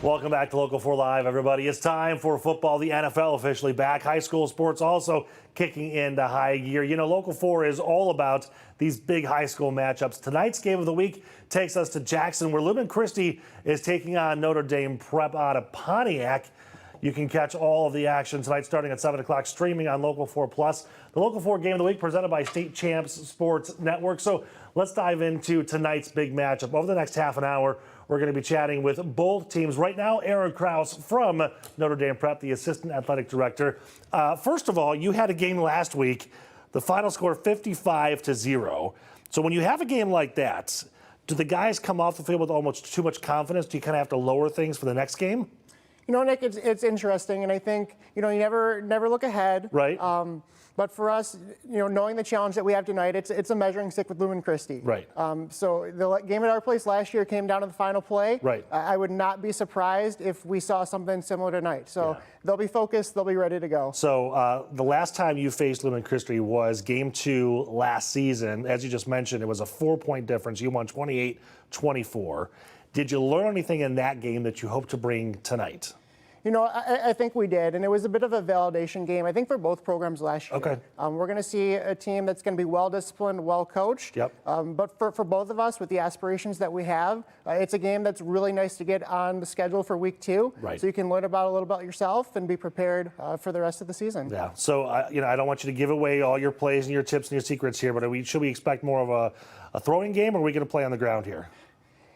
Welcome back to Local 4 Live, everybody. It's time for football. The NFL officially back. High school sports also kicking into high gear. You know, Local 4 is all about these big high school matchups. Tonight's game of the week takes us to Jackson, where Lumen Christi is taking on Notre Dame Prep out of Pontiac. You can catch all of the action tonight starting at 7 o'clock, streaming on Local 4 Plus. The Local 4 game of the week presented by State Champs Sports Network. So let's dive into tonight's big matchup. Over the next half an hour, we're going to be chatting with both teams. Right now, Aaron Krauss from Notre Dame Prep, the assistant athletic director. First of all, you had a game last week. The final score 55-0. So when you have a game like that, do the guys come off the field with almost too much confidence? Do you kind of have to lower things for the next game? You know, Nick, it's interesting, and I think, you know, you never look ahead. Right. But for us, you know, knowing the challenge that we have tonight, it's a measuring stick with Lumen Christi. Right. So the game at our place last year came down to the final play. Right. I would not be surprised if we saw something similar tonight. So they'll be focused, they'll be ready to go. So the last time you faced Lumen Christi was game 2 last season. As you just mentioned, it was a 4-point difference. You won 28-24. Did you learn anything in that game that you hope to bring tonight? You know, I think we did, and it was a bit of a validation game, I think, for both programs last year. Okay. We're going to see a team that's going to be well-disciplined, well-coached. Yep. But for both of us, with the aspirations that we have, it's a game that's really nice to get on the schedule for week 2. Right. So you can learn a little about yourself and be prepared for the rest of the season. Yeah. So, you know, I don't want you to give away all your plays and your tips and your secrets here, but should we expect more of a throwing game, or are we going to play on the ground here?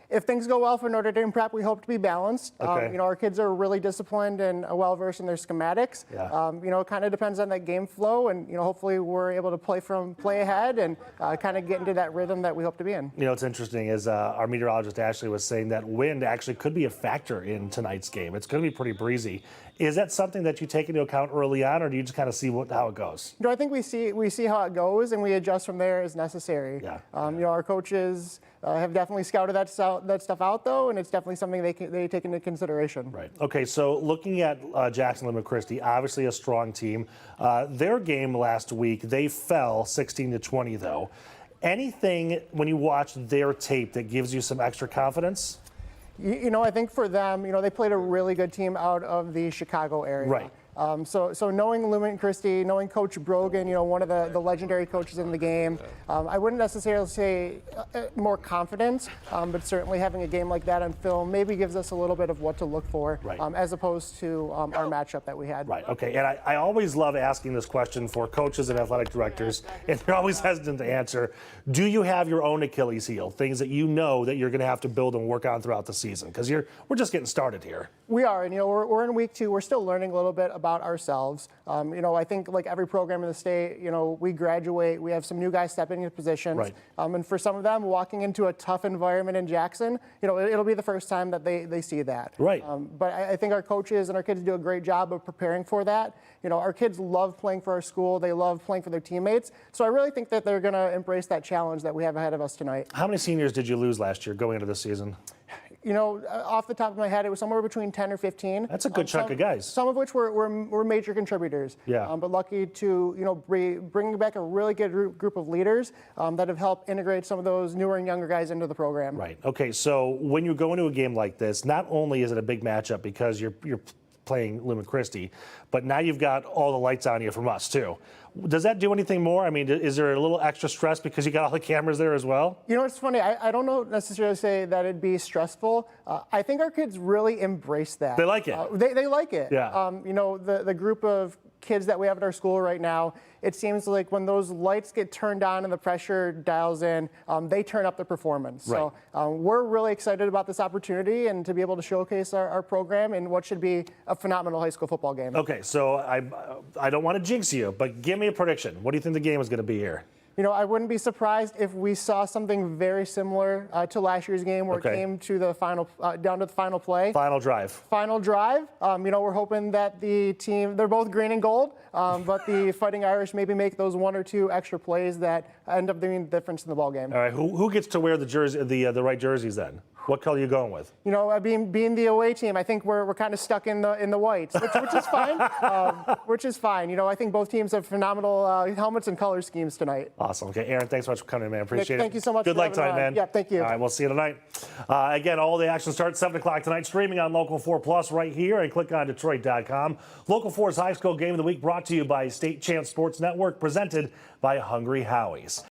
If things go well for Notre Dame Prep, we hope to be balanced. Okay. You know, our kids are really disciplined and well-versed in their schematics. Yeah. You know, it kind of depends on that game flow, and, you know, hopefully we're able to play ahead and kind of get into that rhythm that we hope to be in. You know, what's interesting is our meteorologist Ashley was saying that wind actually could be a factor in tonight's game. It's going to be pretty breezy. Is that something that you take into account early on, or do you just kind of see how it goes? You know, I think we see how it goes, and we adjust from there as necessary. Yeah. You know, our coaches have definitely scouted that stuff out, though, and it's definitely something they take into consideration. Right. Okay, so looking at Jackson Lumen Christi, obviously a strong team. Their game last week, they fell 16-20, though. Anything, when you watch their tape, that gives you some extra confidence? You know, I think for them, you know, they played a really good team out of the Chicago area. Right. So knowing Lumen Christi, knowing Coach Brogan, you know, one of the legendary coaches in the game, I wouldn't necessarily say more confidence, but certainly having a game like that on film maybe gives us a little bit of what to look for, right, as opposed to our matchup that we had. Right, okay, and I always love asking this question for coaches and athletic directors, and they're always hesitant to answer. Do you have your own Achilles heel, things that you know that you're going to have to build and work on throughout the season? Because we're just getting started here. We are, and, you know, we're in week 2. We're still learning a little bit about ourselves. You know, I think like every program in the state, you know, we graduate, we have some new guys stepping into positions. Right. And for some of them, walking into a tough environment in Jackson, you know, it'll be the first time that they see that. Right. But I think our coaches and our kids do a great job of preparing for that. You know, our kids love playing for our school. They love playing for their teammates. So I really think that they're going to embrace that challenge that we have ahead of us tonight. How many seniors did you lose last year going into the season? You know, off the top of my head, it was somewhere between 10 or 15. That's a good chunk of guys. Some of which were major contributors. Yeah. But lucky to, you know, bring back a really good group of leaders that have helped integrate some of those newer and younger guys into the program. Right. Okay. So when you go into a game like this, not only is it a big matchup because you're playing Lumen Christi, but now you've got all the lights on you from us too. Does that do anything more? I mean, is there a little extra stress because you got all the cameras there as well? You know, it's funny. I don't know necessarily say that it'd be stressful. I think our kids really embrace that. They like it. They like it. Yeah. You know, the group of kids that we have at our school right now, it seems like when those lights get turned on and the pressure dials in, they turn up the performance. Right. So we're really excited about this opportunity and to be able to showcase our program in what should be a phenomenal high school football game. Okay, so I don't want to jinx you, but give me a prediction. What do you think the game is going to be here? You know, I wouldn't be surprised if we saw something very similar to last year's game where it came to the final, down to the final play. Final drive. Final drive. You know, we're hoping that the team, they're both green and gold, but the Fighting Irish maybe make those 1 or 2 extra plays that end up doing the difference in the ball game. All right, who gets to wear the jersey, the right jerseys then? What color are you going with? You know, being the away team, I think we're kind of stuck in the whites, which is fine. Which is fine. You know, I think both teams have phenomenal helmets and color schemes tonight. Awesome. Okay, Aaron, thanks so much for coming in, man. Appreciate it. Thank you so much. Good luck tonight, man. Yeah, thank you. All right, we'll see you tonight. Again, all the action starts 7 o'clock tonight, streaming on Local 4 Plus right here, and click on Detroit.com. Local 4's High School Game of the Week brought to you by State Chance Sports Network, presented by Hungry Howie's.